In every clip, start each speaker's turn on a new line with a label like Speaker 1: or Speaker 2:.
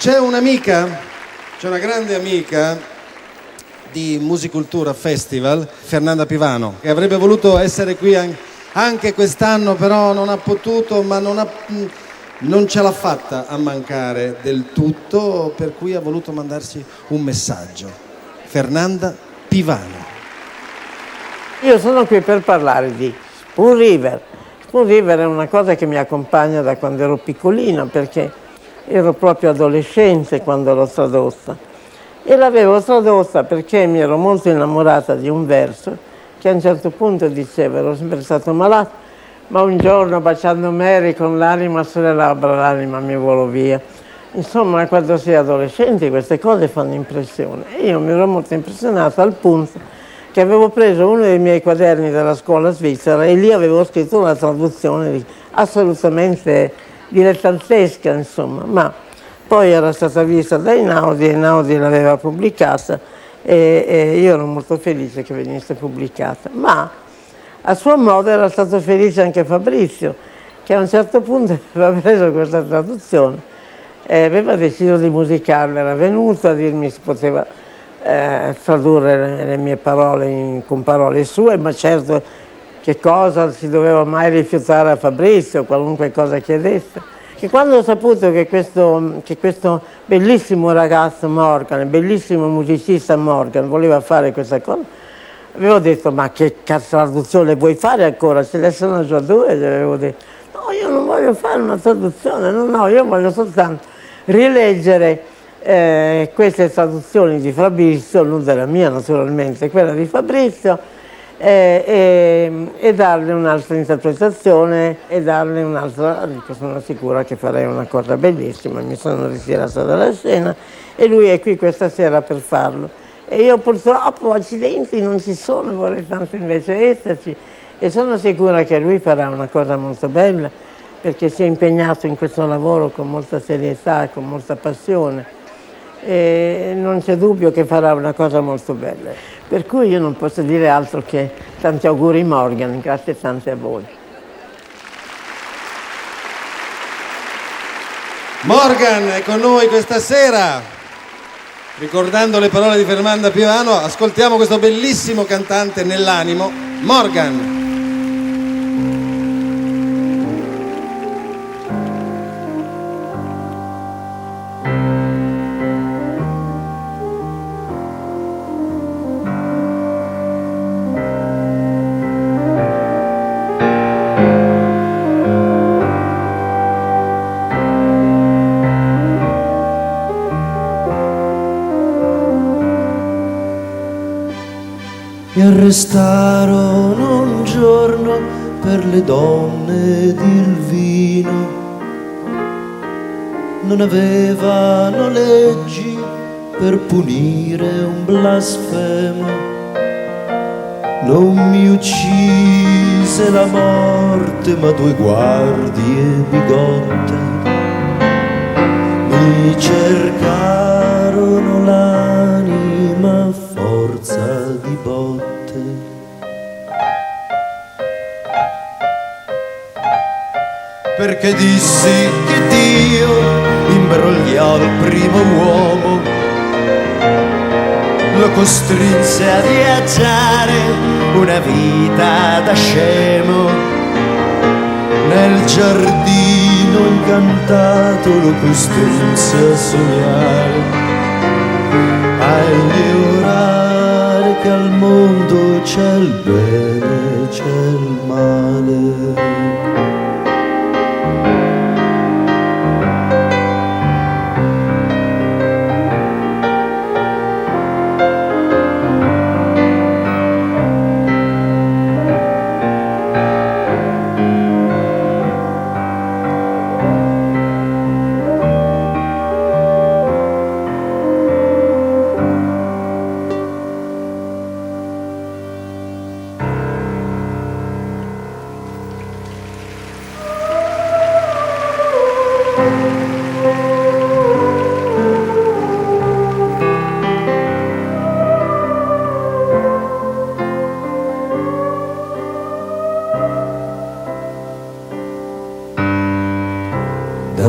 Speaker 1: C'è un'amica, c'è una grande amica di Musicultura Festival, Fernanda Pivano, che avrebbe voluto essere qui anche quest'anno, però non ha potuto, ma non ce l'ha fatta a mancare del tutto, per cui ha voluto mandarci un messaggio. Fernanda Pivano.
Speaker 2: Io sono qui per parlare di Spoon River. Spoon River è una cosa che mi accompagna da quando ero piccolina, perché ero proprio adolescente quando l'ho tradotta. E l'avevo tradotta perché mi ero molto innamorata di un verso che a un certo punto diceva: ero sempre stato malato, ma un giorno baciando Mary con l'anima sulle labbra l'anima mi volò via. Insomma, quando sei adolescente queste cose fanno impressione. E io mi ero molto impressionata al punto che avevo preso uno dei miei quaderni della scuola svizzera e lì avevo scritto una traduzione assolutamente dilettantesca, insomma, ma poi era stata vista da Einaudi, Einaudi l'aveva pubblicata e io ero molto felice che venisse pubblicata. Ma a suo modo era stato felice anche Fabrizio, che a un certo punto aveva preso questa traduzione e aveva deciso di musicarla, era venuto a dirmi se poteva tradurre le mie parole con parole sue, ma certo che cosa si doveva mai rifiutare a Fabrizio, qualunque cosa chiedesse. Che quando ho saputo che questo bellissimo ragazzo Morgan, il bellissimo musicista Morgan voleva fare questa cosa, avevo detto: ma che traduzione vuoi fare ancora? Ce ne sono già due, gli avevo detto. No, io non voglio fare una traduzione, no, io voglio soltanto rileggere queste traduzioni di Fabrizio, non della mia naturalmente, quella di Fabrizio, e darle un'altra interpretazione e darle un'altra, sono sicura che farei una cosa bellissima. Mi sono ritirata dalla scena e lui è qui questa sera per farlo. E io purtroppo, accidenti, non ci sono, vorrei tanto invece esserci, e sono sicura che lui farà una cosa molto bella, perché si è impegnato in questo lavoro con molta serietà e con molta passione. E non c'è dubbio che farà una cosa molto bella. Per cui io non posso dire altro che tanti auguri Morgan, grazie tante a voi.
Speaker 1: Morgan è con noi questa sera, ricordando le parole di Fernanda Pivano. Ascoltiamo questo bellissimo cantante nell'animo, Morgan.
Speaker 3: Mi arrestarono un giorno per le donne ed il vino. Non avevano leggi per punire un blasfemo. Non mi uccise la morte, ma due guardie bigotte mi cercarono l'anima a forza di botte. Perché dissi che Dio imbrogliò il primo uomo, lo costrinse a viaggiare una vita da scemo. Nel giardino incantato lo costrinse a sognare, a ignorare che al mondo c'è il bene e c'è il male.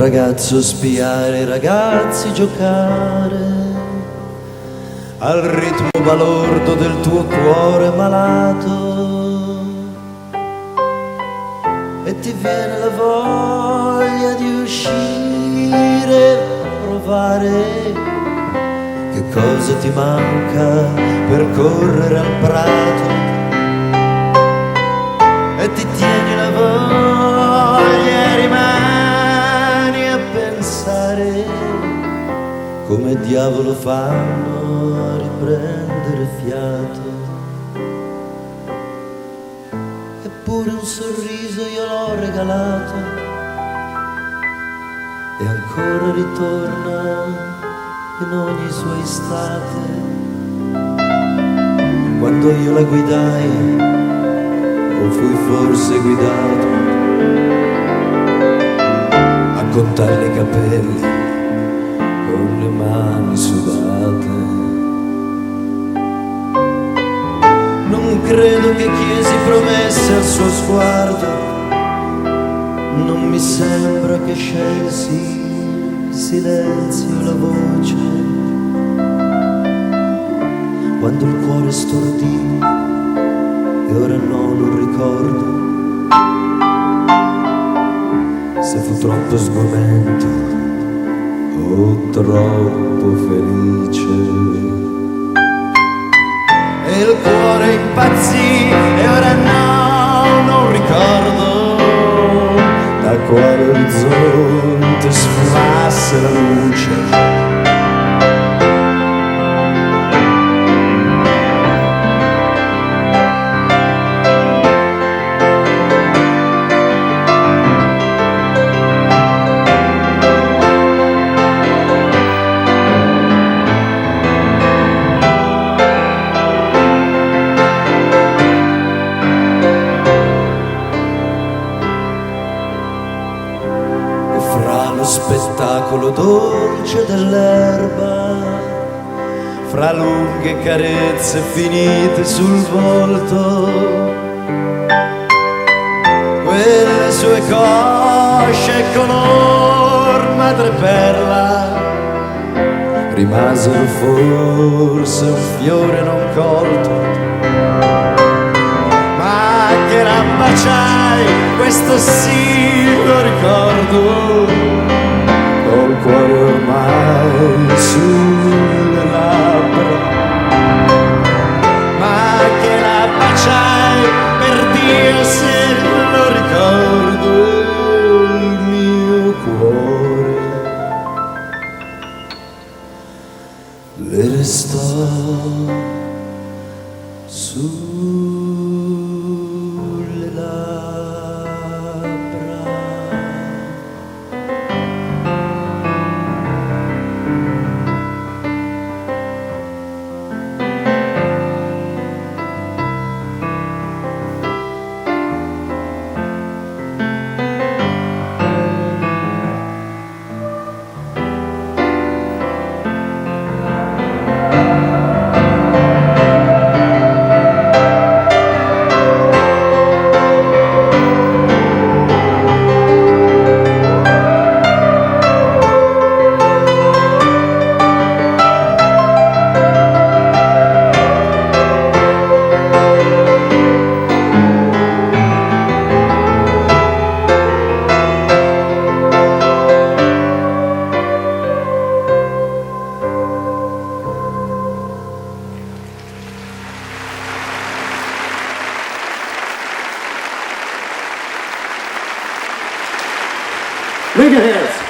Speaker 3: ragazzo spiare i ragazzi giocare al ritmo balordo del tuo cuore malato, e ti viene la voglia di uscire, provare che cosa ti manca per correre al prato, e ti tieni la voglia e rimani a pensare come diavolo fanno a riprendere fiato. Eppure un sorriso io l'ho regalato e ancora ritorna in ogni sua estate. Quando io la guidai, o fui forse guidato a contare i capelli con le mani sudate. Non credo che chiesi promesse al suo sguardo, non mi sembra che scelsi il silenzio e la voce. Quando il cuore stordì e ora no, non ricordo se fu troppo sgomento o troppo felice. E il cuore impazzì e ora no, non ricordo da quale orizzonte sfumasse la luce. Spettacolo dolce dell'erba, fra lunghe carezze finite sul volto, quelle sue cosce color madreperla rimasero forse un fiore non colto, ma che la baciai, questo sì lo ricordo, col cuore ormai sulle labbra, ma che la baciai, per Dio se lo ricordo, il mio cuore le restò sulle labbra.
Speaker 4: Big hands.